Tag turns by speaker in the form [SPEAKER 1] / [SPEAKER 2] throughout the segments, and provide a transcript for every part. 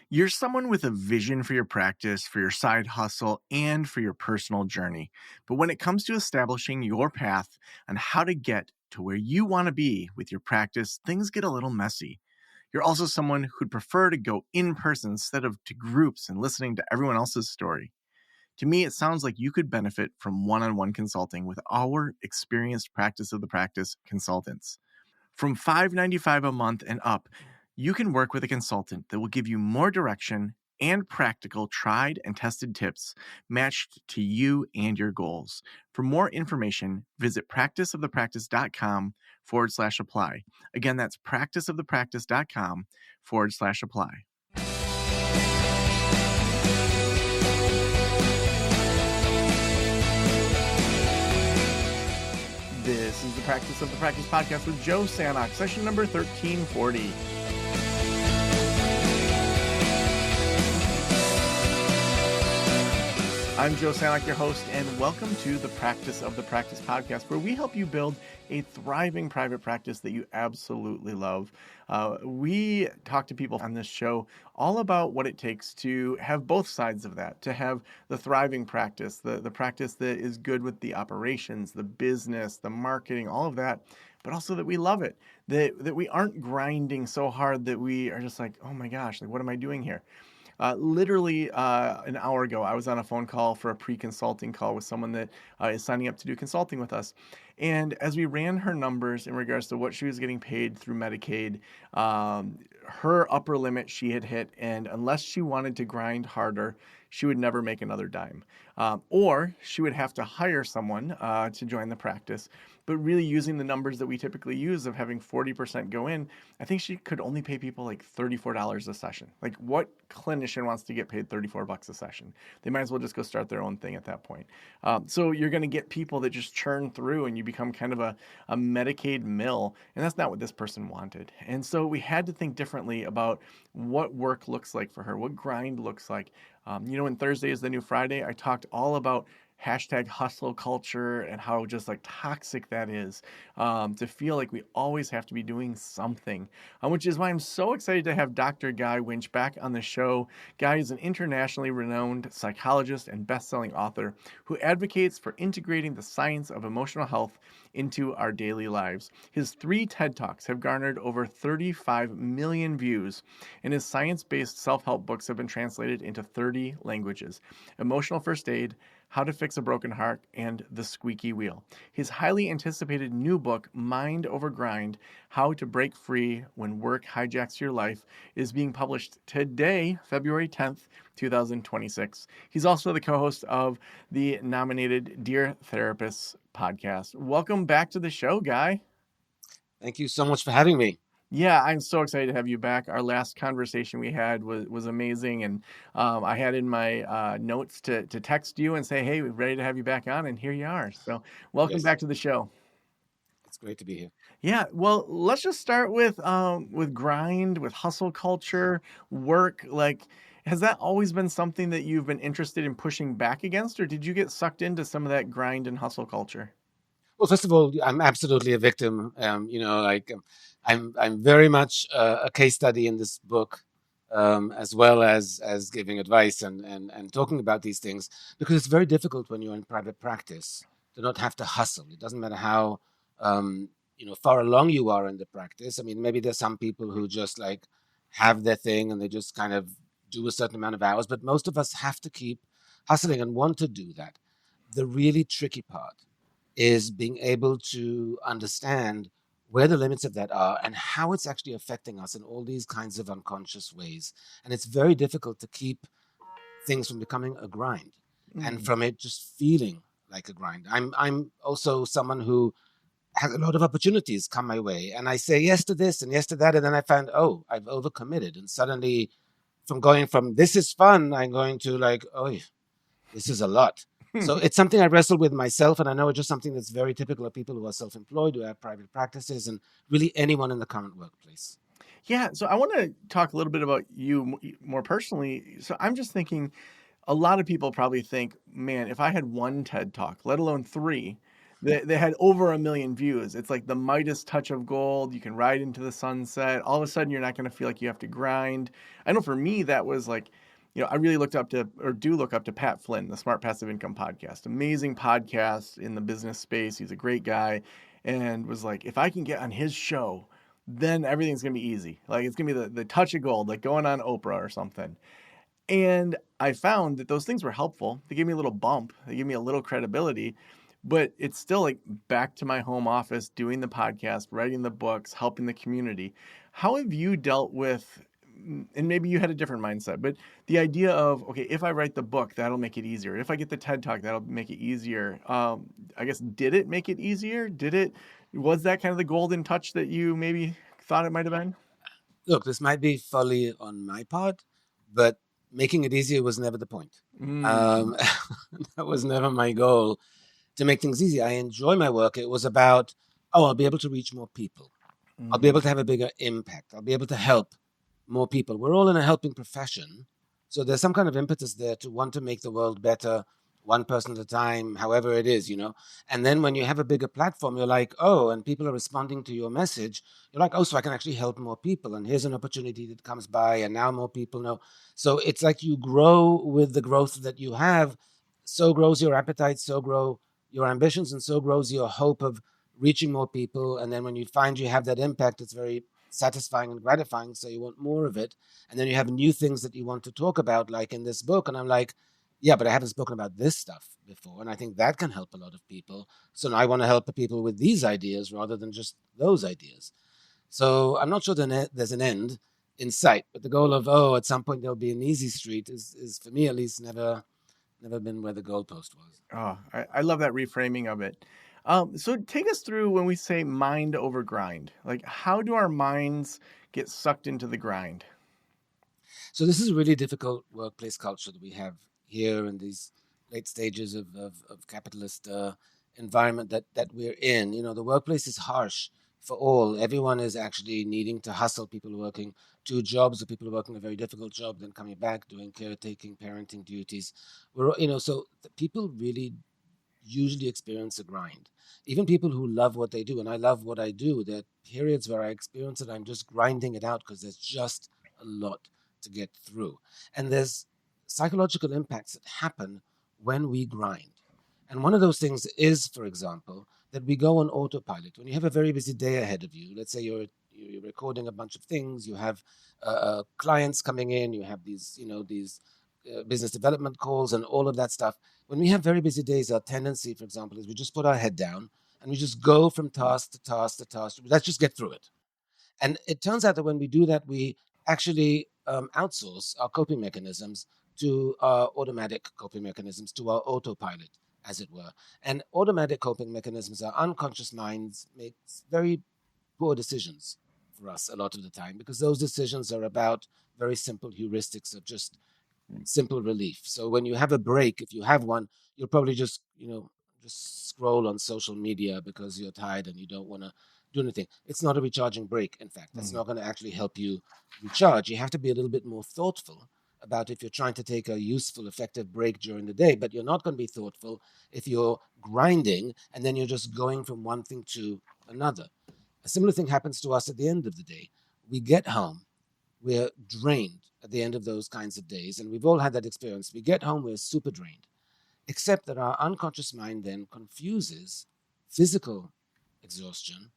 [SPEAKER 1] You're someone with a vision for your practice, for your side hustle, and for your personal journey. But when it comes to establishing your path on how to get to where you want to be with your practice, things get a little messy. You're also someone who'd prefer to go in person instead of to groups and listening to everyone else's story. To me, it sounds like you could benefit from one on one consulting with our experienced practice of the practice consultants. From $5.95 a month and up, you can work with a consultant that will give you more direction and practical, tried and tested tips matched to you and your goals. For more information, visit practiceofthepractice.com/apply. Again, that's practiceofthepractice.com/apply. This is the Practice of the Practice podcast with Joe Sanok, session number 1340. I'm Joe Sanok, your host, and welcome to the Practice of the Practice podcast, where we help you build a thriving private practice that you absolutely love. We talk to people on this show all about what it takes to have both sides of that, to have the thriving practice, the practice that is good with the operations, the business, the marketing, all of that, but also that we love it, that we aren't grinding so hard that we are just like, oh my gosh, like what am I doing here? Literally an hour ago, I was on a phone call for a pre-consulting call with someone that is signing up to do consulting with us. And as we ran her numbers in regards to what she was getting paid through Medicaid, her upper limit she had hit, and unless she wanted to grind harder, she would never make another dime. Or she would have to hire someone to join the practice. But really using the numbers that we typically use of having 40% go in, I think she could only pay people like $34 a session. Like what clinician wants to get paid $34 a session? They might as well just go start their own thing at that point. So you're going to get people that just churn through and you become kind of a Medicaid mill. And that's not what this person wanted. And so we had to think differently about what work looks like for her, what grind looks like. When Thursday is the new Friday, I talked all about #hustle culture and how just like toxic that is, to feel like we always have to be doing something, which is why I'm so excited to have Dr. Guy Winch back on the show. Guy is an internationally renowned psychologist and best-selling author who advocates for integrating the science of emotional health into our daily lives. His 3 TED Talks have garnered over 35 million views, and his science-based self-help books have been translated into 30 languages. Emotional First Aid, How to Fix a Broken Heart, and The Squeaky Wheel. His highly anticipated new book, Mind Over Grind, How to Break Free When Work Hijacks Your Life, is being published today, February 10th, 2026. He's also the co-host of the nominated Dear Therapists podcast. Welcome back to the show, Guy.
[SPEAKER 2] Thank you so much for having me.
[SPEAKER 1] Yeah, I'm so excited to have you back. Our last conversation we had was amazing, and I had in my notes to text you and say, hey, we're ready to have you back on, and here you are. So welcome back to the show.
[SPEAKER 2] It's great to be here.
[SPEAKER 1] Yeah, well, let's just start with grind, with hustle culture, work. Like, has that always been something that you've been interested in pushing back against, or did you get sucked into some of that grind and hustle culture?
[SPEAKER 2] Well, first of all, I'm absolutely a victim. I'm very much a case study in this book, as well as giving advice and talking about these things, because it's very difficult when you're in private practice to not have to hustle. It doesn't matter how far along you are in the practice. I mean, maybe there's some people who just like have their thing and they just kind of do a certain amount of hours, but most of us have to keep hustling and want to do that. The really tricky part is being able to understand where the limits of that are and how it's actually affecting us in all these kinds of unconscious ways. And it's very difficult to keep things from becoming a grind and from it just feeling like a grind. I'm also someone who has a lot of opportunities come my way, and I say yes to this and yes to that, and then I find, oh, I've overcommitted, and suddenly from going from this is fun, I'm going to like, oh, this is a lot. So it's something I wrestle with myself, and I know it's just something that's very typical of people who are self-employed, who have private practices, and really anyone in the current workplace.
[SPEAKER 1] Yeah, so I want to talk a little bit about you more personally. So I'm just thinking, a lot of people probably think, man, if I had one TED Talk, let alone 3, They had over 1 million views. It's like the Midas touch of gold. You can ride into the sunset. All of a sudden, you're not going to feel like you have to grind. I know for me, that was like, I really looked up to, or do look up to Pat Flynn, the Smart Passive Income podcast. Amazing podcast in the business space. He's a great guy, and was like, if I can get on his show, then everything's going to be easy. Like it's going to be the touch of gold, like going on Oprah or something. And I found that those things were helpful. They gave me a little bump, they gave me a little credibility, but it's still like back to my home office, doing the podcast, writing the books, helping the community. How have you dealt with, and maybe you had a different mindset, but the idea of, okay, if I write the book, that'll make it easier. If I get the TED Talk, that'll make it easier. I guess, did it make it easier? Was that kind of the golden touch that you maybe thought it might have been?
[SPEAKER 2] Look, this might be folly on my part, but making it easier was never the point.
[SPEAKER 1] Mm,
[SPEAKER 2] Um, that was never my goal to make things easy. I enjoy my work. It was about, oh, I'll be able to reach more people. I'll be
[SPEAKER 1] mm,
[SPEAKER 2] able to have a bigger impact. I'll be able to help more people. We're all in a helping profession. So there's some kind of impetus there to want to make the world better, one person at a time, however it is. And then when you have a bigger platform, you're like, oh, and people are responding to your message. You're like, oh, so I can actually help more people. And here's an opportunity that comes by, and now more people know. So it's like you grow with the growth that you have. So grows your appetite, so grow your ambitions, and so grows your hope of reaching more people. And then when you find you have that impact, it's very satisfying and gratifying. So you want more of it. And then you have new things that you want to talk about, like in this book. And I'm like, yeah, but I haven't spoken about this stuff before. And I think that can help a lot of people. So now I want to help the people with these ideas rather than just those ideas. So I'm not sure there's an end in sight, but the goal of, oh, at some point there'll be an easy street is for me at least never been where the goalpost was.
[SPEAKER 1] oh, I love that reframing of it. So take us through when we say mind over grind. Like, how do our minds get sucked into the grind?
[SPEAKER 2] So this is a really difficult workplace culture that we have here in these late stages of capitalist environment that we're in. The workplace is harsh for all. Everyone is actually needing to hustle. People are working two jobs, or people are working a very difficult job, then coming back, doing caretaking, parenting duties. So the people really usually experience a grind. Even people who love what they do, and I love what I do, there are periods where I experience it, I'm just grinding it out because there's just a lot to get through. And there's psychological impacts that happen when we grind. And one of those things is, for example, that we go on autopilot. When you have a very busy day ahead of you, let's say you're recording a bunch of things, you have clients coming in, you have these business development calls and all of that stuff. When we have very busy days, our tendency, for example, is we just put our head down and we just go from task to task to task. Let's just get through it. And it turns out that when we do that, we actually outsource our coping mechanisms to our automatic coping mechanisms, to our autopilot, as it were. And automatic coping mechanisms, our unconscious minds make very poor decisions for us a lot of the time, because those decisions are about very simple heuristics of just simple relief. So when you have a break, if you have one, you'll probably just scroll on social media because you're tired and you don't want to do anything. It's not a recharging break. In fact, that's
[SPEAKER 1] Mm,
[SPEAKER 2] not going to actually help you recharge. You have to be a little bit more thoughtful about if you're trying to take a useful, effective break during the day, but you're not going to be thoughtful if you're grinding and then you're just going from one thing to another. A similar thing happens to us at the end of the day. We get home, we're drained at the end of those kinds of days, and we've all had that experience. We get home, we're super drained, except that our unconscious mind then confuses physical exhaustion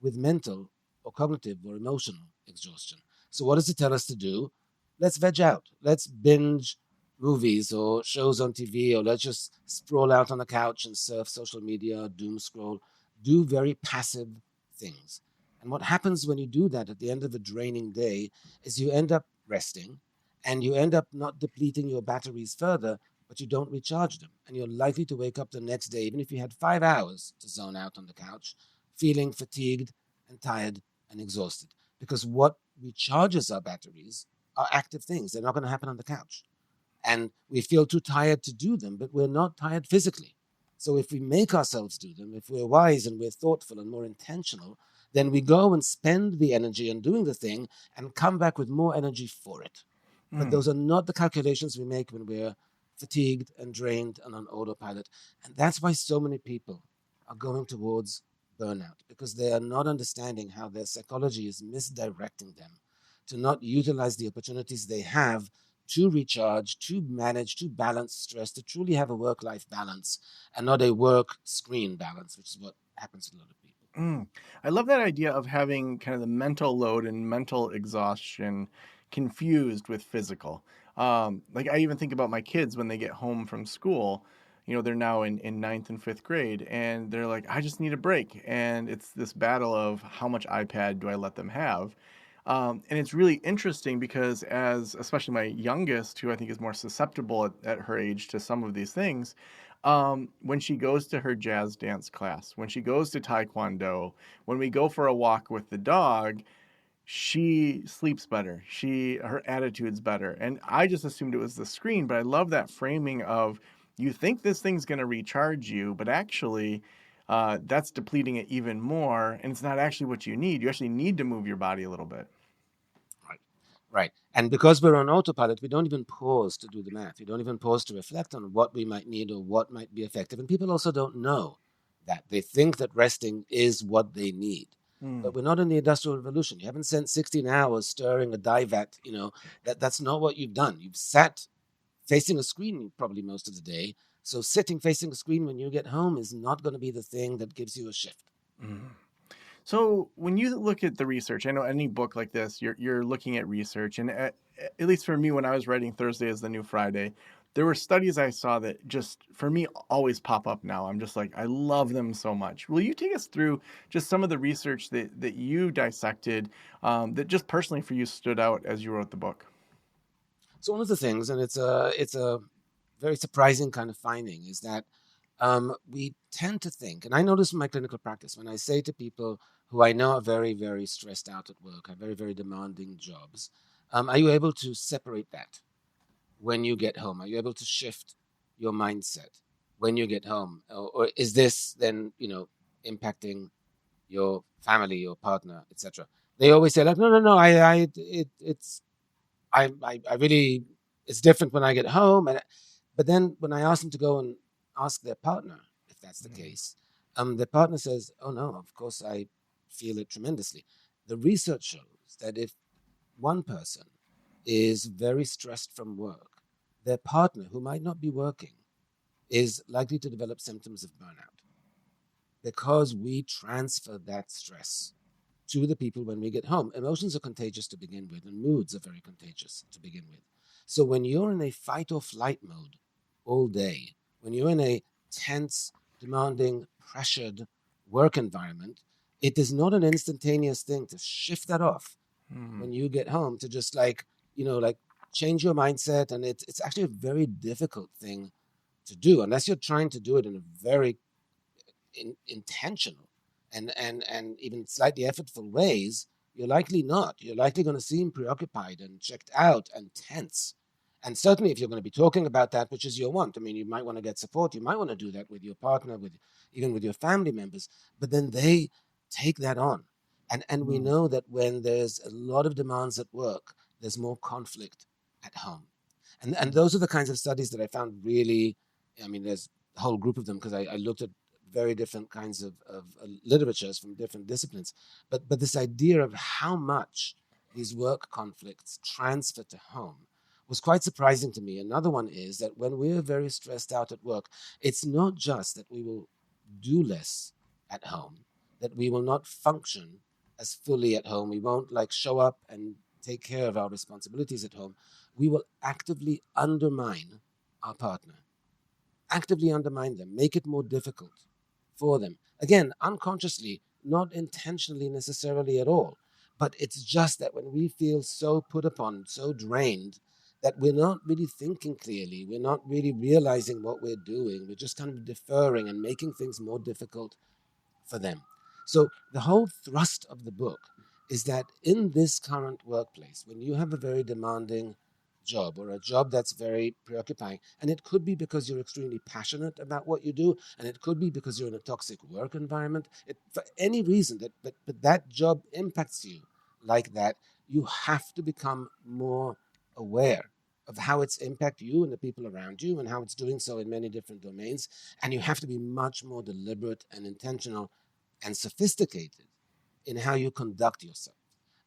[SPEAKER 2] with mental or cognitive or emotional exhaustion. So, what does it tell us to do? Let's veg out. Let's binge movies or shows on TV, or let's just sprawl out on the couch and surf social media, doom scroll, do very passive things. And what happens when you do that at the end of a draining day is you end up resting and you end up not depleting your batteries further, but you don't recharge them. And you're likely to wake up the next day, even if you had 5 hours to zone out on the couch, feeling fatigued and tired and exhausted. Because what recharges our batteries are active things. They're not going to happen on the couch. And we feel too tired to do them, but we're not tired physically. So if we make ourselves do them, if we're wise and we're thoughtful and more intentional, then we go and spend the energy on doing the thing and come back with more energy for it. But
[SPEAKER 1] mm,
[SPEAKER 2] those are not the calculations we make when we're fatigued and drained and on autopilot. And that's why so many people are going towards burnout because they are not understanding how their psychology is misdirecting them to not utilize the opportunities they have to recharge, to manage, to balance stress, to truly have a work-life balance and not a work-screen balance, which is what happens to a lot of people.
[SPEAKER 1] I love that idea of having kind of the mental load and mental exhaustion confused with physical. Like I even think about my kids when they get home from school. You know, they're now in ninth and fifth grade, and they're like, I just need a break. And it's this battle of how much iPad do I let them have? And it's really interesting because, as especially my youngest, who I think is more susceptible at her age to some of these things, when she goes to her jazz dance class, when she goes to taekwondo, when we go for a walk with the dog, she sleeps better. Her attitude's better. And I just assumed it was the screen, but I love that framing of you think this thing's going to recharge you, but actually that's depleting it even more. And it's not actually what you need. You actually need to move your body a little bit.
[SPEAKER 2] Right. Right. And because we're on autopilot, we don't even pause to do the math. We don't even pause to reflect on what we might need or what might be effective. And people also don't know that. They think that resting is what they need. But we're not in the Industrial Revolution. You haven't spent 16 hours stirring a dye vat. That's not what you've done. You've sat facing a screen probably most of the day. So sitting facing a screen when you get home is not going to be the thing that gives you a shift.
[SPEAKER 1] Mm. So when you look at the research, I know any book like this, you're looking at research, and at least for me, when I was writing Thursday is the New Friday, there were studies I saw that just for me always pop up now. I'm just like, I love them so much. Will you take us through just some of the research that you dissected that just personally for you stood out as you wrote the book?
[SPEAKER 2] So one of the things, and it's a very surprising kind of finding, is that we tend to think, and I notice in my clinical practice when I say to people who I know are very, very stressed out at work, have very, very demanding jobs, are you able to separate that when you get home? Are you able to shift your mindset when you get home, or is this then impacting your family, your partner, etc.? They always say like, no, no, no, it's I really, it's different when I get home. But then when I ask them to go and ask their partner if that's the case, their partner says, "Oh no, of course I feel it tremendously." The research shows that if one person is very stressed from work, their partner, who might not be working, is likely to develop symptoms of burnout because we transfer that stress to the people when we get home. Emotions are contagious to begin with, and moods are very contagious to begin with. So when you're in a fight or flight mode all day, when you're in a tense, demanding, pressured work environment, it is not an instantaneous thing to shift that off when you get home to just like change your mindset. And it's actually a very difficult thing to do unless you're trying to do it in a very intentional and even slightly effortful ways. You're likely not. You're likely going to seem preoccupied and checked out and tense. And certainly, if you're going to be talking about that, which is your want, I mean, you might want to get support. You might want to do that with your partner, with even with your family members. But then they take that on, and we know that when there's a lot of demands at work, there's more conflict at home. And those are the kinds of studies that I found really. I mean, there's a whole group of them because I looked at very different kinds of literatures from different disciplines. But this idea of how much these work conflicts transfer to home was quite surprising to me. Another one is that when we're very stressed out at work, it's not just that we will do less at home, that we will not function as fully at home. We won't like show up and take care of our responsibilities at home. We will actively undermine our partner, actively undermine them, make it more difficult for them. Again, unconsciously, not intentionally necessarily at all. But it's just that when we feel so put upon, so drained, that we're not really thinking clearly, we're not really realizing what we're doing, we're just kind of deferring and making things more difficult for them. So the whole thrust of the book is that in this current workplace, when you have a very demanding job or a job that's very preoccupying, and it could be because you're extremely passionate about what you do, and it could be because you're in a toxic work environment, for any reason but that job impacts you like that, you have to become more aware of how it's impact you and the people around you, and how it's doing so in many different domains. And you have to be much more deliberate and intentional and sophisticated in how you conduct yourself.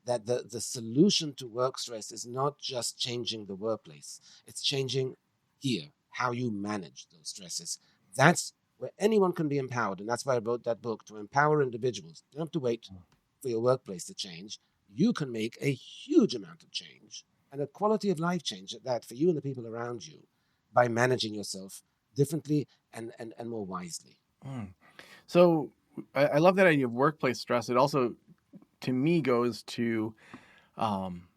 [SPEAKER 2] That the solution to work stress is not just changing the workplace, it's changing here, how you manage those stresses. That's where anyone can be empowered. And that's why I wrote that book, to empower individuals. You don't have to wait for your workplace to change. You can make a huge amount of change and a quality of life change at that for you and the people around you by managing yourself differently and more wisely.
[SPEAKER 1] So I love that idea of workplace stress. It also, to me, goes to, I'm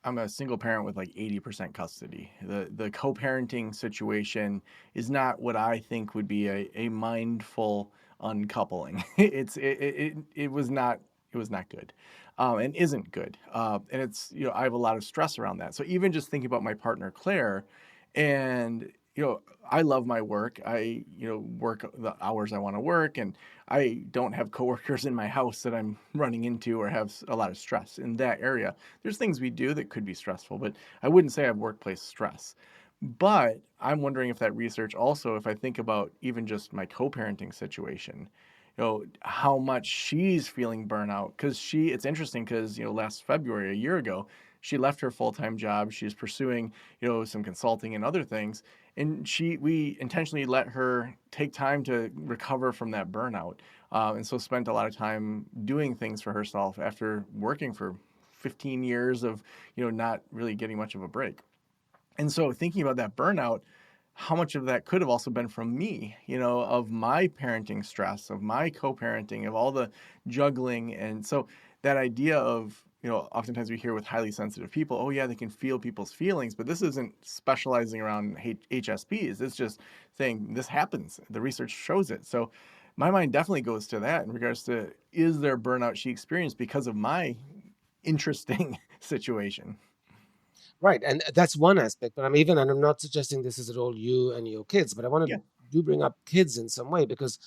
[SPEAKER 1] a single parent with like 80% custody. The co-parenting situation is not what I think would be a mindful uncoupling. It was not good, and isn't good. And it's, I have a lot of stress around that. So even just thinking about my partner Claire, and I love my work. I work the hours I want to work, and I don't have coworkers in my house that I'm running into or have a lot of stress in that area. There's things we do that could be stressful, but I wouldn't say I have workplace stress. But I'm wondering if that research also, if I think about even just my co-parenting situation, how much she's feeling burnout. Because it's interesting because, last February, a year ago, she left her full-time job. She's pursuing, some consulting and other things. And we intentionally let her take time to recover from that burnout. And so spent a lot of time doing things for herself after working for 15 years of, not really getting much of a break. And so thinking about that burnout, how much of that could have also been from me, of my parenting stress, of my co-parenting, of all the juggling. And so that idea of, oftentimes we hear with highly sensitive people, oh yeah, they can feel people's feelings, but this isn't specializing around HSPs. It's just saying this happens. The research shows it. So my mind definitely goes to that in regards to, is there burnout she experienced because of my interesting situation?
[SPEAKER 2] Right, and that's one aspect. But I'm not suggesting this is at all you and your kids, but I want
[SPEAKER 1] Yeah.
[SPEAKER 2] to do bring up kids in some way, because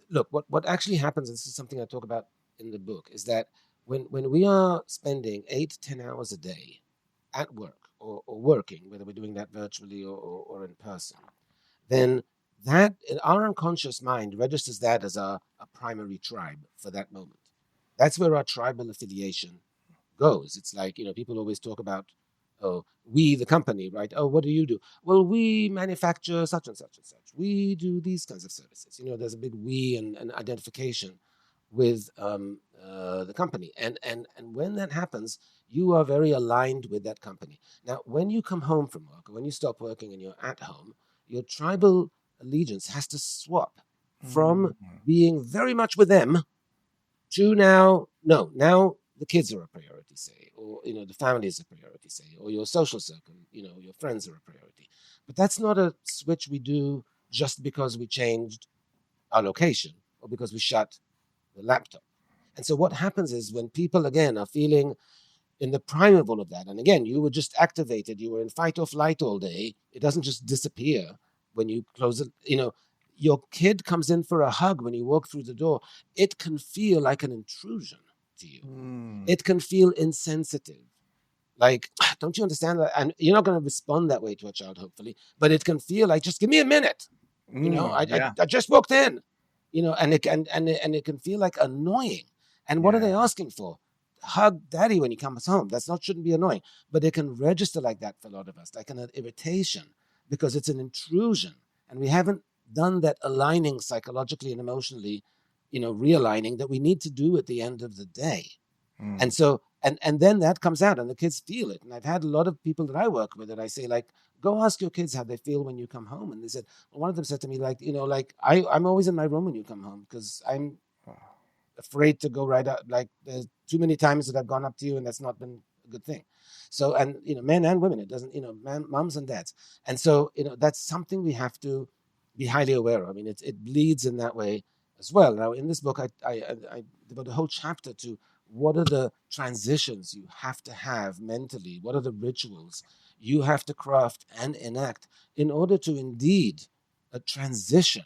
[SPEAKER 2] look, what actually happens, and this is something I talk about in the book, is that when we are spending 8 to 10 hours a day at work or working, whether we're doing that virtually or in person, then that in our unconscious mind registers that as a primary tribe for that moment. That's where our tribal affiliation goes. It's like, people always talk about, oh, we, the company, right? Oh, what do you do? Well, we manufacture such and such and such. We do these kinds of services. There's a big we and identification with the company. And when that happens, you are very aligned with that company. Now, when you come home from work, or when you stop working and you're at home, your tribal allegiance has to swap from being very much with them to now the kids are a priority, say, or the family is a priority, say, or your social circle, your friends are a priority. But that's not a switch we do just because we changed our location or because we shut the laptop. And so what happens is, when people again are feeling in the prime of all of that, and again, you were just activated, you were in fight or flight all day, it doesn't just disappear when you close it. Your kid comes in for a hug when you walk through the door, it can feel like an intrusion to you. It can feel insensitive. Like, don't you understand that? And you're not going to respond that way to a child, hopefully, but it can feel like, just give me a minute.
[SPEAKER 1] Yeah.
[SPEAKER 2] I just walked in, and it can feel like annoying. And what are they asking for? Hug daddy when he comes home. Shouldn't be annoying, but it can register like that for a lot of us, like an irritation, because it's an intrusion, and we haven't done that aligning psychologically and emotionally, realigning that we need to do at the end of the day. And so, and then that comes out and the kids feel it. And I've had a lot of people that I work with that I say, like, go ask your kids how they feel when you come home. And they said, one of them said to me, like, I'm always in my room when you come home because I'm afraid to go right out. Like, there's too many times that I've gone up to you and that's not been a good thing. So, and, men and women, it doesn't, moms and dads. And so, that's something we have to be highly aware of. I mean, it bleeds in that way as well. Now, in this book, I devote a whole chapter to what are the transitions you have to have mentally? What are the rituals you have to craft and enact in order to indeed transition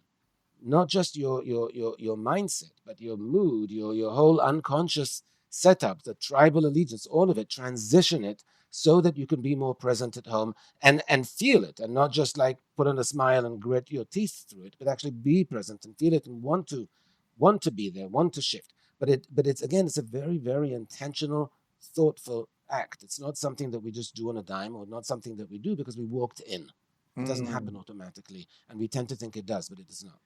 [SPEAKER 2] not just your mindset, but your mood, your whole unconscious setup, the tribal allegiance, all of it, transition it so that you can be more present at home and feel it, and not just like put on a smile and grit your teeth through it, but actually be present and feel it and want to be there, want to shift. But it's again, it's a very, very intentional, thoughtful act. It's not something that we just do on a dime, or not something that we do because we walked in. It doesn't happen automatically, and we tend to think it does, but it does not.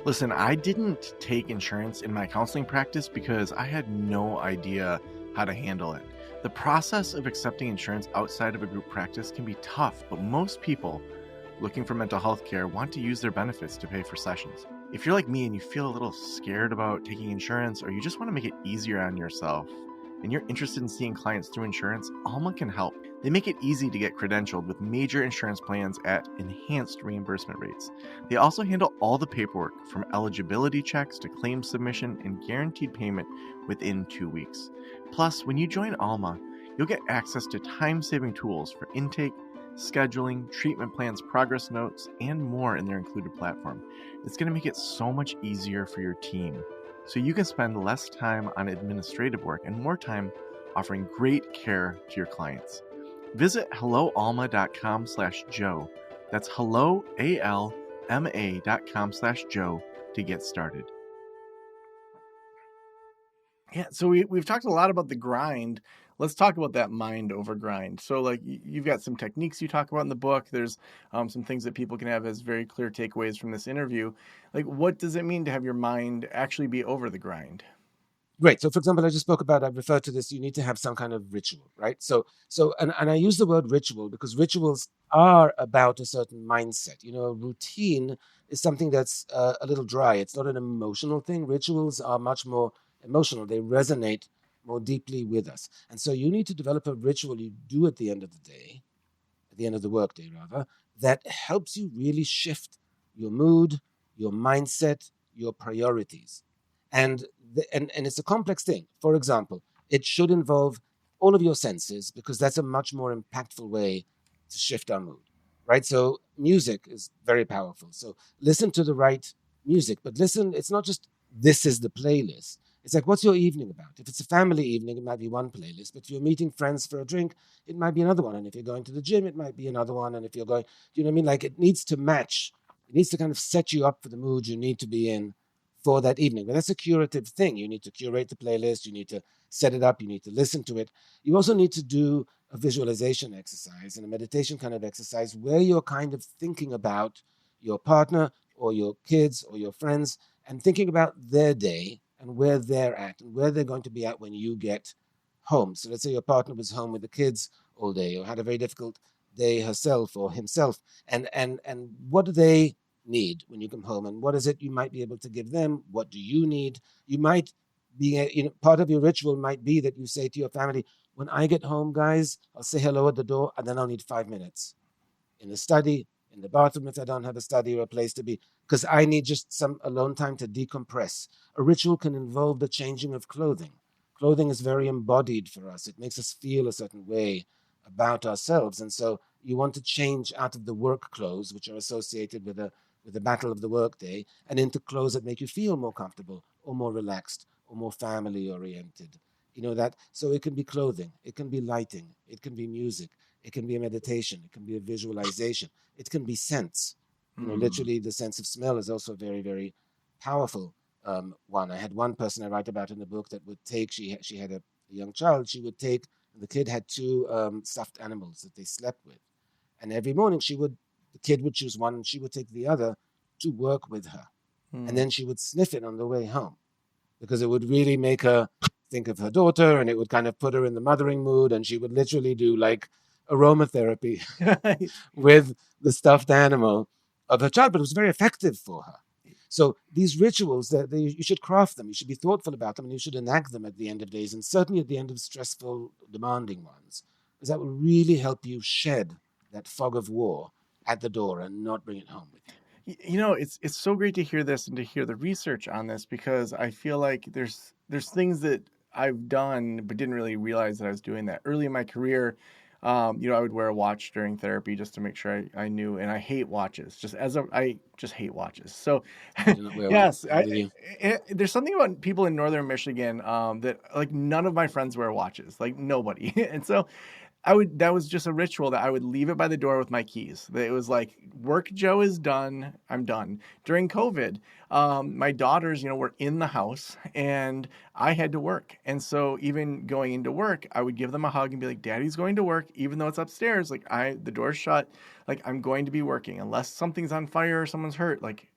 [SPEAKER 1] Listen, I didn't take insurance in my counseling practice because I had no idea how to handle it. The process of accepting insurance outside of a group practice can be tough, but most people looking for mental health care want to use their benefits to pay for sessions. If you're like me and you feel a little scared about taking insurance, or you just want to make it easier on yourself, and you're interested in seeing clients through insurance, Alma can help. They make it easy to get credentialed with major insurance plans at enhanced reimbursement rates. They also handle all the paperwork, from eligibility checks to claim submission and guaranteed payment within 2 weeks. Plus, when you join Alma, you'll get access to time-saving tools for intake, scheduling, treatment plans, progress notes, and more in their included platform. It's going to make it so much easier for your team, so you can spend less time on administrative work and more time offering great care to your clients. Visit helloalma.com/Joe. That's helloalma.com/Joe to get started. Yeah, so we've talked a lot about the grind. Let's talk about that mind over grind. So, like, you've got some techniques you talk about in the book. There's some things that people can have as very clear takeaways from this interview. Like, what does it mean to have your mind actually be over the grind?
[SPEAKER 2] Great. So, for example, I referred to this, you need to have some kind of ritual, right? And I use the word ritual because rituals are about a certain mindset. Routine is something that's a little dry. It's not an emotional thing. Rituals are much more emotional. They resonate more deeply with us. And so you need to develop a ritual you do at the end of the day, at the end of the workday rather, that helps you really shift your mood, your mindset, your priorities. And it's a complex thing. For example, it should involve all of your senses, because that's a much more impactful way to shift our mood, right? So music is very powerful. So listen to the right music, but listen, it's not just this is the playlist. It's like, what's your evening about? If it's a family evening, it might be one playlist. But if you're meeting friends for a drink, it might be another one. And if you're going to the gym, it might be another one. And if you're going, do you know what I mean? Like, it needs to match. It needs to kind of set you up for the mood you need to be in for that evening. But that's a curative thing. You need to curate the playlist. You need to set it up. You need to listen to it. You also need to do a visualization exercise and a meditation kind of exercise where you're kind of thinking about your partner or your kids or your friends and thinking about their day and where they're at and where they're going to be at when you get home. So let's say your partner was home with the kids all day, or had a very difficult day herself or himself, and what do they need when you come home, and what is it you might be able to give them? What do you need? You might be, part of your ritual might be that you say to your family, when I get home, guys, I'll say hello at the door, and then I'll need 5 minutes in the study, in the bathroom if I don't have a study or a place to be, because I need just some alone time to decompress. A ritual can involve the changing of clothing. Clothing is very embodied for us. It makes us feel a certain way about ourselves. And so you want to change out of the work clothes, which are associated with the battle of the workday, and into clothes that make you feel more comfortable or more relaxed or more family oriented. That, so it can be clothing, it can be lighting, it can be music, it can be a meditation, it can be a visualization, it can be sense. Literally the sense of smell is also a very, very powerful one. I had one person I write about in the book that would take, she had a young child, she would take, the kid had two stuffed animals that they slept with. And every morning the kid would choose one and she would take the other to work with her. And then she would sniff it on the way home, because it would really make her think of her daughter, and it would kind of put her in the mothering mood, and she would literally do like aromatherapy with the stuffed animal of her child, but it was very effective for her. So these rituals, you should craft them, you should be thoughtful about them, and you should enact them at the end of days, and certainly at the end of stressful, demanding ones, because that will really help you shed that fog of war at the door and not bring it home with you.
[SPEAKER 1] It's so great to hear this and to hear the research on this, because I feel like there's things that I've done but didn't really realize that I was doing that early in my career. I would wear a watch during therapy just to make sure I knew. And I hate watches. I just hate watches. So,
[SPEAKER 2] I do not wear one.
[SPEAKER 1] yes,
[SPEAKER 2] I'm with you.
[SPEAKER 1] there's something about people in northern Michigan that like none of my friends wear watches, like nobody. And so that was just a ritual that I would leave it by the door with my keys. That it was like, work Joe is done. I'm done. During COVID, my daughters, were in the house and I had to work. And so even going into work, I would give them a hug and be like, Daddy's going to work, even though it's upstairs. Like the door's shut. Like I'm going to be working unless something's on fire or someone's hurt. Like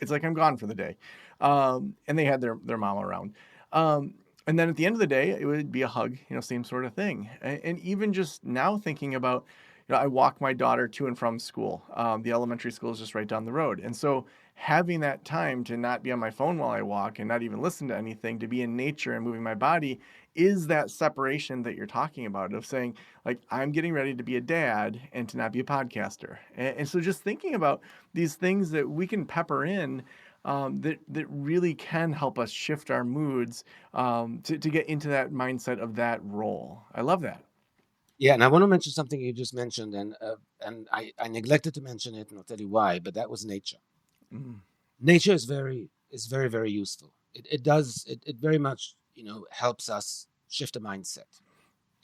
[SPEAKER 1] it's like I'm gone for the day. And they had their mom around. And then at the end of the day, it would be a hug, same sort of thing. And even just now thinking about, I walk my daughter to and from school. The elementary school is just right down the road. And so having that time to not be on my phone while I walk and not even listen to anything, to be in nature and moving my body is that separation that you're talking about of saying, like, I'm getting ready to be a dad and to not be a podcaster. And so just thinking about these things that we can pepper in that really can help us shift our moods to get into that mindset of that role. I love that.
[SPEAKER 2] Yeah, and I want to mention something you just mentioned, and I neglected to mention it, and I'll tell you why. But that was nature.
[SPEAKER 1] Mm.
[SPEAKER 2] Nature is very very useful. It very much helps us shift a mindset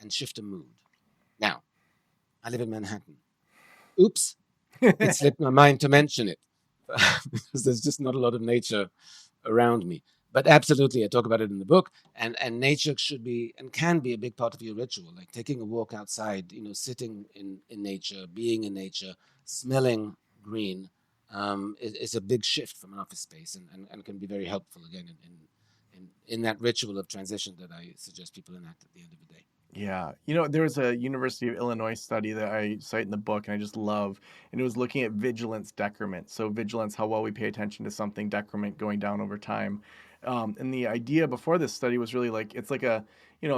[SPEAKER 2] and shift a mood. Now, I live in Manhattan. Oops, it slipped my mind to mention it because there's just not a lot of nature around me. But absolutely, I talk about it in the book, and nature should be and can be a big part of your ritual, like taking a walk outside, sitting in nature, being in nature, smelling green, is a big shift from an office space, and can be very helpful again in that ritual of transition that I suggest people enact at the end of the day.
[SPEAKER 1] Yeah. There was a University of Illinois study that I cite in the book and I just love, and it was looking at vigilance decrement. So, vigilance, how well we pay attention to something, decrement going down over time. And the idea before this study was really like it's like a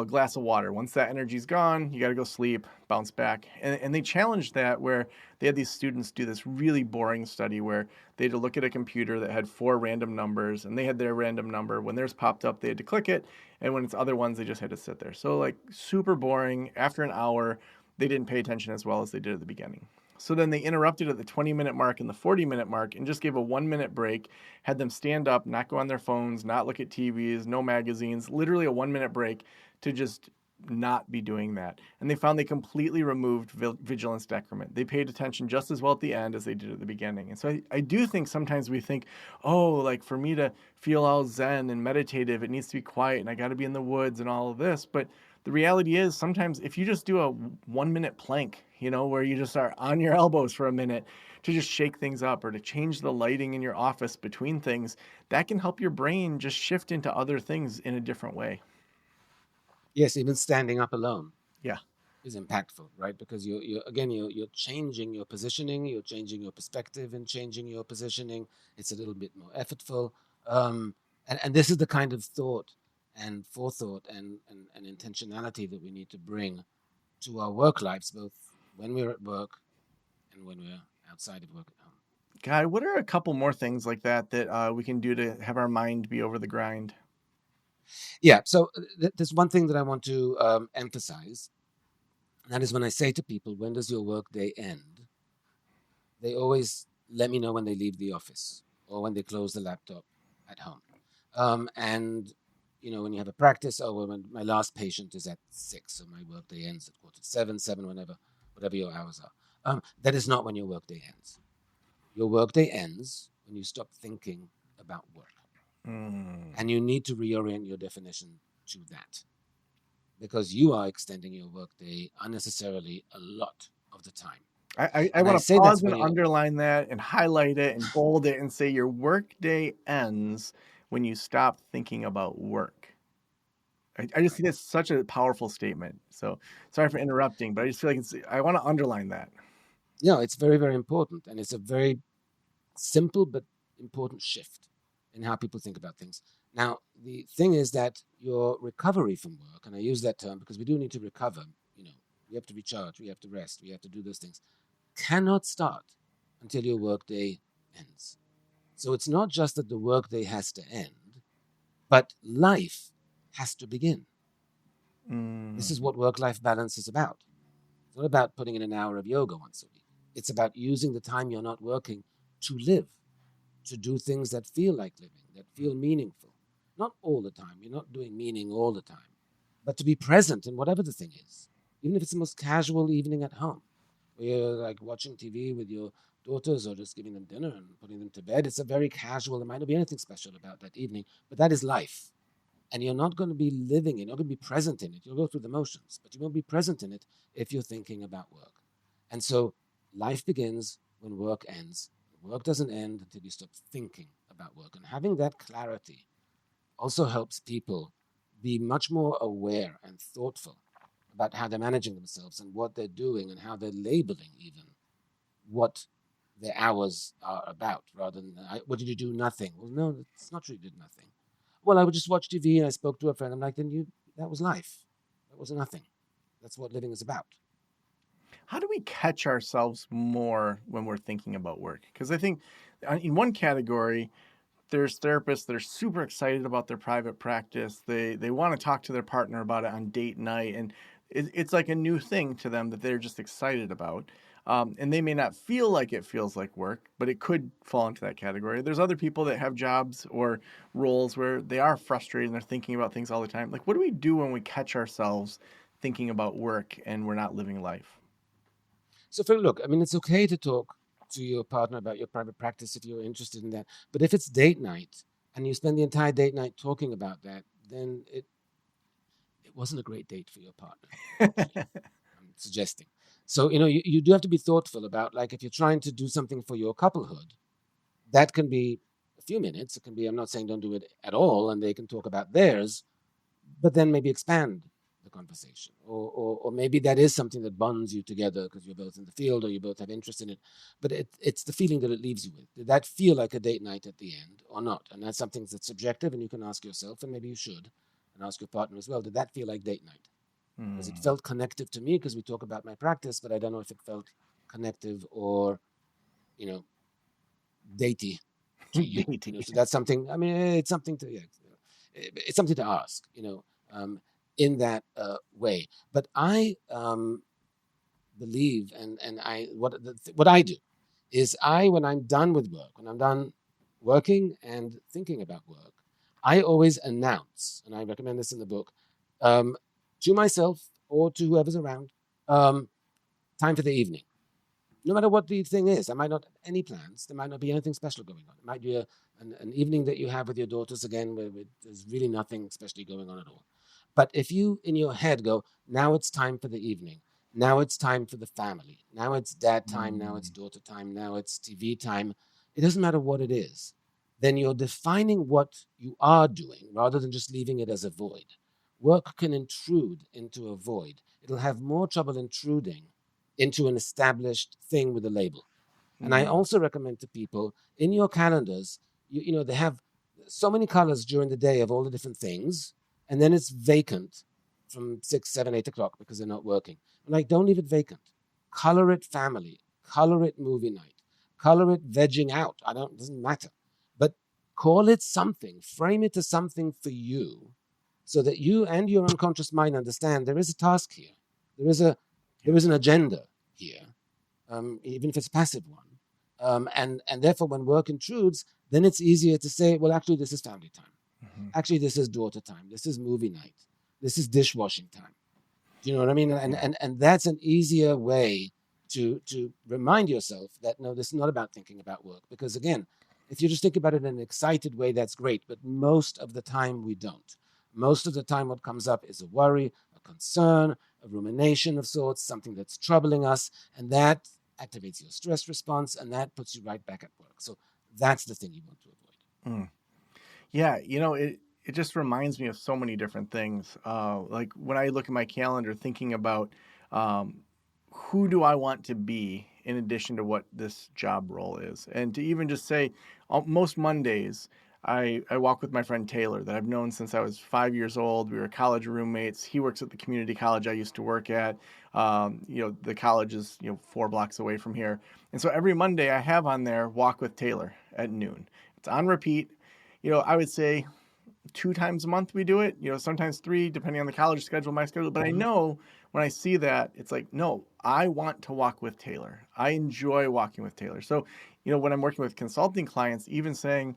[SPEAKER 1] glass of water. Once that energy's gone, you got to go sleep, bounce back. And they challenged that where they had these students do this really boring study where they had to look at a computer that had 4 random numbers and they had their random number. When theirs popped up, they had to click it. And when it's other ones, they just had to sit there. So, like, super boring. After an hour, they didn't pay attention as well as they did at the beginning. So then they interrupted at the 20-minute mark and the 40-minute mark and just gave a 1-minute break, had them stand up, not go on their phones, not look at TVs, no magazines, literally a 1-minute break to just not be doing that. And they found they completely removed vigilance decrement. They paid attention just as well at the end as they did at the beginning. And so I do think sometimes we think, oh, like for me to feel all zen and meditative, it needs to be quiet and I got to be in the woods and all of this. But the reality is sometimes if you just do a 1-minute plank, where you just are on your elbows for a minute to just shake things up or to change the lighting in your office between things, that can help your brain just shift into other things in a different way.
[SPEAKER 2] Yes, even standing up alone
[SPEAKER 1] Yeah.
[SPEAKER 2] is impactful, right? Because you're changing your positioning, you're changing your perspective, and changing your positioning. It's a little bit more effortful, and this is the kind of thought and forethought and intentionality that we need to bring to our work lives, both when we're at work and when we're outside of work at home.
[SPEAKER 1] Guy, what are a couple more things like that we can do to have our mind be over the grind?
[SPEAKER 2] Yeah. So there's one thing that I want to emphasize. That is when I say to people, when does your workday end? They always let me know when they leave the office or when they close the laptop at home. And when you have a practice, when my last patient is at 6, so my workday ends at 6:45, 7, whatever your hours are. That is not when your workday ends. Your workday ends when you stop thinking about work. And you need to reorient your definition to that, because you are extending your workday unnecessarily a lot of the time.
[SPEAKER 1] I want to pause and underline that and highlight it and bold it and say your workday ends when you stop thinking about work. I just think that's such a powerful statement. So sorry for interrupting, but I just feel like I want to underline that.
[SPEAKER 2] It's very, very important. And it's a very simple but important shift in how people think about things. Now, the thing is that your recovery from work, and I use that term because we do need to recover, we have to recharge, we have to rest, we have to do those things, cannot start until your workday ends. So it's not just that the workday has to end, but life has to begin. This is what work-life balance is about. It's not about putting in an hour of yoga once a week. It's about using the time you're not working to live, to do things that feel like living, that feel meaningful. Not all the time. You're not doing meaning all the time, but to be present in whatever the thing is, even if it's the most casual evening at home, where you're like watching TV with your daughters or just giving them dinner and putting them to bed. It's a very casual, there might not be anything special about that evening, but that is life. And you're not going to be living it, you're not going to be present in it. You'll go through the motions, but you won't be present in it if you're thinking about work. And so life begins when work ends. Work doesn't end until you stop thinking about work. And having that clarity also helps people be much more aware and thoughtful about how they're managing themselves and what they're doing and how they're labeling even what their hours are about, rather than what did you do? Nothing. Well, no, it's not true. You did nothing. Well, I would just watch TV and I spoke to a friend. I'm like, then that was life. That was nothing. That's what living is about.
[SPEAKER 1] How do we catch ourselves more when we're thinking about work? Because I think in one category, there's therapists that are super excited about their private practice. They want to talk to their partner about it on date night, and it's like a new thing to them that they're just excited about. And they may not feel like it feels like work, but it could fall into that category. There's other people that have jobs or roles where they are frustrated and they're thinking about things all the time. Like, what do we do when we catch ourselves thinking about work and we're not living life?
[SPEAKER 2] So, look, I mean, it's okay to talk to your partner about your private practice if you're interested in that. But if it's date night and you spend the entire date night talking about that, then it wasn't a great date for your partner, actually. I'm suggesting. So, you do have to be thoughtful about, like, if you're trying to do something for your couplehood, that can be a few minutes. It can be, I'm not saying don't do it at all, and they can talk about theirs, but then maybe expand the conversation. Or maybe that is something that bonds you together because you're both in the field or you both have interest in it. But it's the feeling that it leaves you with. Did that feel like a date night at the end or not? And that's something that's subjective, and you can ask yourself, and maybe you should, and ask your partner as well. Did that feel like date night? Because it felt connective to me because we talk about my practice, but I don't know if it felt connective or, datey to you. So that's something. I mean, it's something to it's something to ask. In that way. But I believe, and what I do is when I'm done with work, when I'm done working and thinking about work, I always announce, and I recommend this in the book, to myself or to whoever's around, time for the evening. No matter what the thing is, there might not have any plans. There might not be anything special going on. It might be an evening that you have with your daughters again, where there's really nothing especially going on at all. But if you, in your head, go, now it's time for the evening. Now it's time for the family. Now it's dad time. Now it's daughter time. Now it's TV time. It doesn't matter what it is. Then you're defining what you are doing rather than just leaving it as a void. Work can intrude into a void. It'll have more trouble intruding into an established thing with a label. And I also recommend to people in your calendars, they have so many colors during the day of all the different things, and then it's vacant from 6, 7, 8 o'clock because they're not working. I'm like, don't leave it vacant. Color it family, color it movie night, color it vegging out. It doesn't matter. But call it something, frame it as something for you so that you and your unconscious mind understand there is a task here. There is an agenda here, even if it's a passive one. And therefore, when work intrudes, then it's easier to say, well, actually, this is family time. Actually, this is daughter time. This is movie night. This is dishwashing time. Do you know what I mean? And that's an easier way to remind yourself that, no, this is not about thinking about work. Because, again, if you just think about it in an excited way, that's great. But most of the time, we don't. Most of the time, what comes up is a worry, a concern, a rumination of sorts, something that's troubling us, and that activates your stress response, and that puts you right back at work. So that's the thing you want to avoid.
[SPEAKER 1] Yeah, it just reminds me of so many different things. Like when I look at my calendar, thinking about who do I want to be in addition to what this job role is, and to even just say, most Mondays. I walk with my friend Taylor that I've known since I was 5 years old. We were college roommates. He works at the community college I used to work at. The college is 4 blocks away from here, and so every Monday I have on there Walk with Taylor at noon. It's on repeat. I would say 2 times a month we do it, sometimes 3, depending on the college schedule, my schedule. But I know when I see that, it's like, no, I want to walk with Taylor. I enjoy walking with Taylor. So, when I'm working with consulting clients, even saying,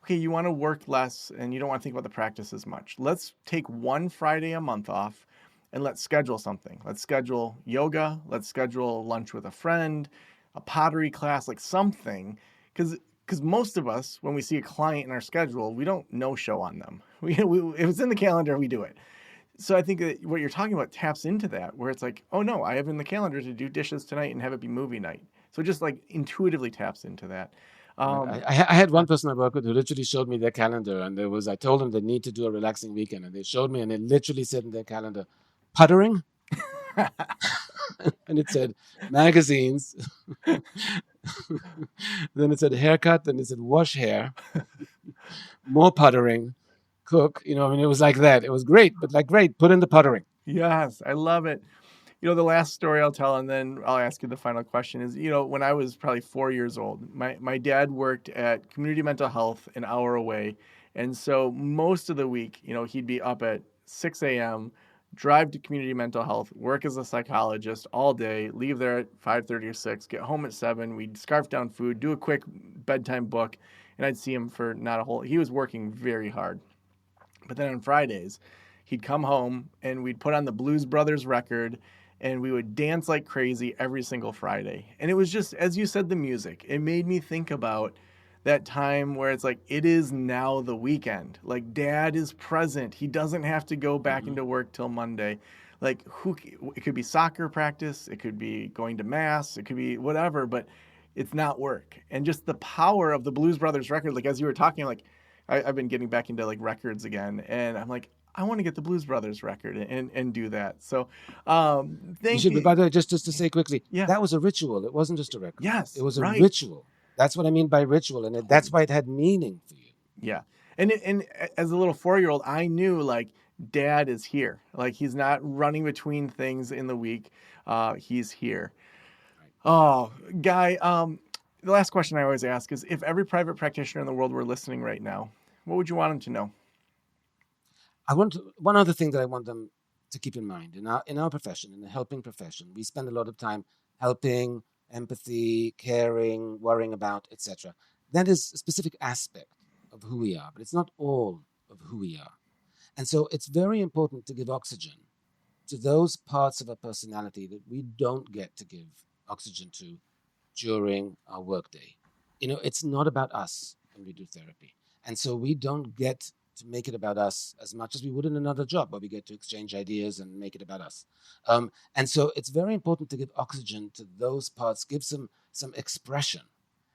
[SPEAKER 1] okay, you want to work less and you don't want to think about the practice as much. Let's take one Friday a month off and let's schedule something. Let's schedule yoga. Let's schedule lunch with a friend, a pottery class, like something. Because most of us, when we see a client in our schedule, we don't no show on them. If it's in the calendar, we do it. So I think that what you're talking about taps into that, where it's like, oh no, I have in the calendar to do dishes tonight and have it be movie night. So it just like intuitively taps into that.
[SPEAKER 2] Right. I had one person I work with who literally showed me their calendar, and I told them they need to do a relaxing weekend, and they showed me, and it literally said in their calendar, puttering, and it said magazines. Then it said haircut, then it said wash hair, more puttering, cook. I mean, it was like that. It was great, but like, great, put in the puttering.
[SPEAKER 1] Yes, I love it. The last story I'll tell, and then I'll ask you the final question is, when I was probably 4 years old, my dad worked at Community Mental Health an hour away. And so most of the week, he'd be up at 6 a.m., drive to Community Mental Health, work as a psychologist all day, leave there at 5:30 or 6, get home at 7. We'd scarf down food, do a quick bedtime book, and I'd see him for not a whole, he was working very hard. But then on Fridays, he'd come home and we'd put on the Blues Brothers record and we would dance like crazy every single Friday. And it was just, as you said, the music. It made me think about that time where it's like, it is now the weekend. Like, dad is present. He doesn't have to go back into work till Monday. Like, it could be soccer practice, it could be going to mass, it could be whatever, but it's not work. And just the power of the Blues Brothers record, like, as you were talking, like, I've been getting back into like records again, and I'm like, I want to get the Blues Brothers record and do that. So,
[SPEAKER 2] You
[SPEAKER 1] thank
[SPEAKER 2] should, but
[SPEAKER 1] you.
[SPEAKER 2] by the way, just to say quickly,
[SPEAKER 1] Yeah.
[SPEAKER 2] that was a ritual. It wasn't just a record.
[SPEAKER 1] Yes.
[SPEAKER 2] It was a
[SPEAKER 1] Right.
[SPEAKER 2] ritual. That's what I mean by ritual, and that's why it had meaning for you.
[SPEAKER 1] Yeah. And as a little 4-year-old, I knew like dad is here. Like he's not running between things in the week. He's here.
[SPEAKER 2] Right.
[SPEAKER 1] Oh, Guy. The last question I always ask is, if every private practitioner in the world were listening right now, what would you want them to know?
[SPEAKER 2] One other thing that I want them to keep in mind in our profession, in the helping profession, we spend a lot of time helping, empathy, caring, worrying about, etc. That is a specific aspect of who we are, but it's not all of who we are. And so it's very important to give oxygen to those parts of our personality that we don't get to give oxygen to during our workday. It's not about us when we do therapy. And so we don't get to make it about us as much as we would in another job where we get to exchange ideas and make it about us. And so it's very important to give oxygen to those parts, give some expression.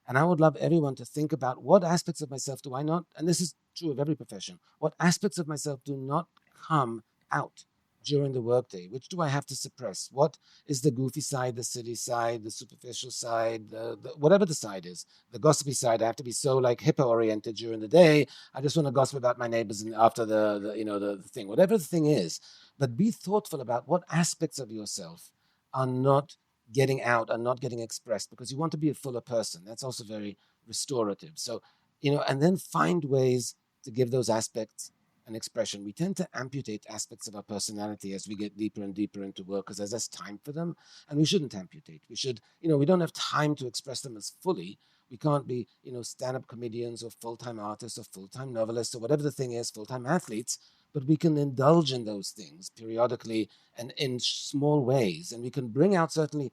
[SPEAKER 2] And I would love everyone to think about, what aspects of myself do I not, and this is true of every profession, what aspects of myself do not come out during the workday? Which do I have to suppress? What is the goofy side, the silly side, the superficial side, whatever the side is, the gossipy side? I have to be so like hippo oriented during the day. I just want to gossip about my neighbors and after the thing, whatever the thing is. But be thoughtful about what aspects of yourself are not getting out, are not getting expressed, because you want to be a fuller person. That's also very restorative. So, and then find ways to give those aspects an expression. We tend to amputate aspects of our personality as we get deeper and deeper into work because there's less time for them, and we shouldn't amputate. We should, we don't have time to express them as fully. We can't be, stand-up comedians or full-time artists or full-time novelists or whatever the thing is, full-time athletes, but we can indulge in those things periodically and in small ways, and we can bring out certainly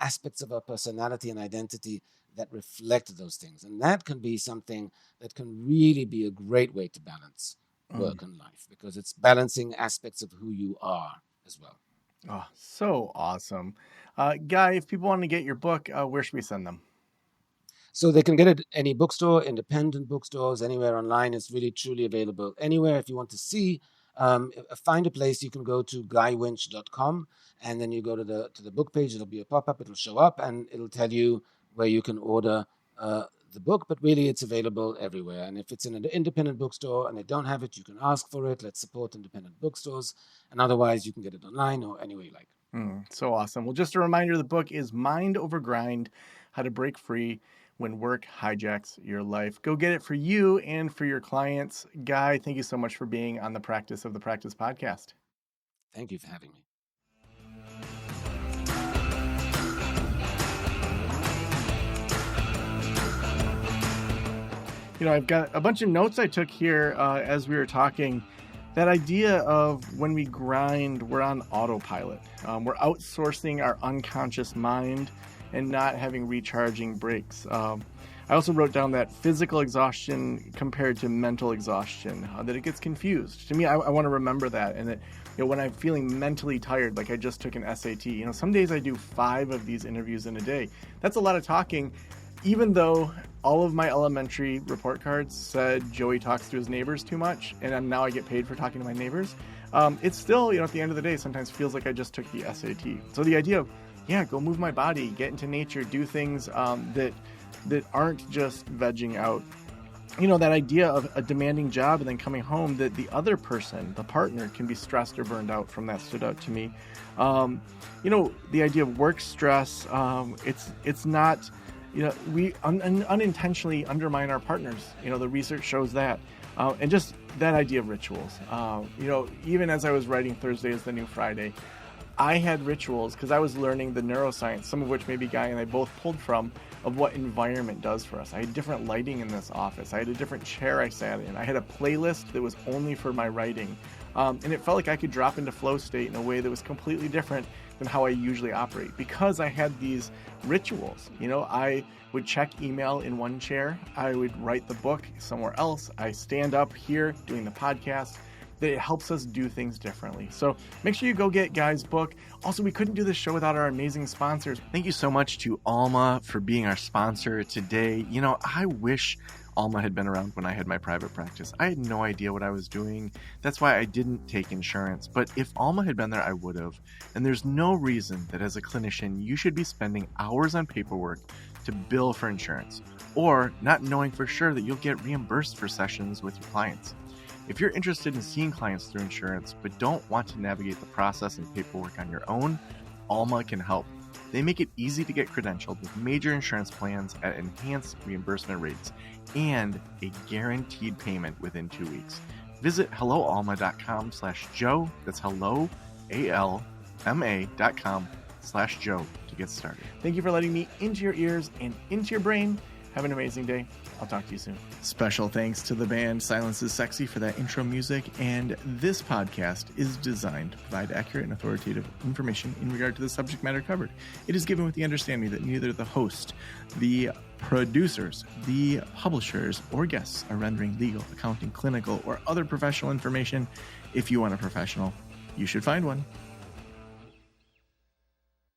[SPEAKER 2] aspects of our personality and identity that reflect those things, and that can be something that can really be a great way to balance work and life, because it's balancing aspects of who you are as well.
[SPEAKER 1] Oh, so awesome. Guy, if people want to get your book, where should we send them?
[SPEAKER 2] So they can get it at any bookstore, independent bookstores, anywhere online. It's really, truly available anywhere. If you want to see, find a place, you can go to guywinch.com, and then you go to the book page. It'll be a pop-up. It'll show up, and it'll tell you where you can order the book, but really it's available everywhere. And if it's in an independent bookstore and they don't have it, you can ask for it. Let's support independent bookstores. And otherwise, you can get it online or any way you like.
[SPEAKER 1] So awesome. Well, just a reminder, the book is Mind Over Grind, How to Break Free when work hijacks your life. Go get it for you and for your clients. Guy, thank you so much for being on the Practice of the Practice podcast.
[SPEAKER 2] Thank you for having me.
[SPEAKER 1] I've got a bunch of notes I took here as we were talking. That idea of when we grind, we're on autopilot. We're outsourcing our unconscious mind and not having recharging breaks. I also wrote down that physical exhaustion compared to mental exhaustion, that it gets confused. To me, I want to remember that. And that when I'm feeling mentally tired, like I just took an SAT, some days I do 5 of these interviews in a day. That's a lot of talking. Even though all of my elementary report cards said Joey talks to his neighbors too much, and now I get paid for talking to my neighbors, it's still, at the end of the day, sometimes feels like I just took the SAT. So the idea of, go move my body, get into nature, do things that aren't just vegging out. That idea of a demanding job and then coming home, that the other person, the partner, can be stressed or burned out from that stood out to me. The idea of work stress, it's not... we unintentionally undermine our partners. The research shows that. And just that idea of rituals. Even as I was writing Thursday is the New Friday, I had rituals because I was learning the neuroscience, some of which maybe Guy and I both pulled from, of what environment does for us. I had different lighting in this office. I had a different chair I sat in. I had a playlist that was only for my writing. And it felt like I could drop into flow state in a way that was completely different than how I usually operate because I had these rituals. I would check email in one chair. I would write the book somewhere else. I stand up here doing the podcast. That it helps us do things differently. So make sure you go get Guy's book. Also, we couldn't do this show without our amazing sponsors. Thank you so much to Alma for being our sponsor today. I wish Alma had been around when I had my private practice. I had no idea what I was doing. That's why I didn't take insurance. But if Alma had been there, I would have. And there's no reason that as a clinician, you should be spending hours on paperwork to bill for insurance, or not knowing for sure that you'll get reimbursed for sessions with your clients. If you're interested in seeing clients through insurance, but don't want to navigate the process and paperwork on your own, Alma can help. They make it easy to get credentialed with major insurance plans at enhanced reimbursement rates and a guaranteed payment within 2 weeks. Visit helloalma.com/Joe. That's hello, ALMA.com/Joe to get started. Thank you for letting me into your ears and into your brain. Have an amazing day. I'll talk to you soon. Special thanks to the band Silence is Sexy for that intro music. And this podcast is designed to provide accurate and authoritative information in regard to the subject matter covered. It is given with the understanding that neither the host, the producers, the publishers, or guests are rendering legal, accounting, clinical, or other professional information. If you want a professional, you should find one.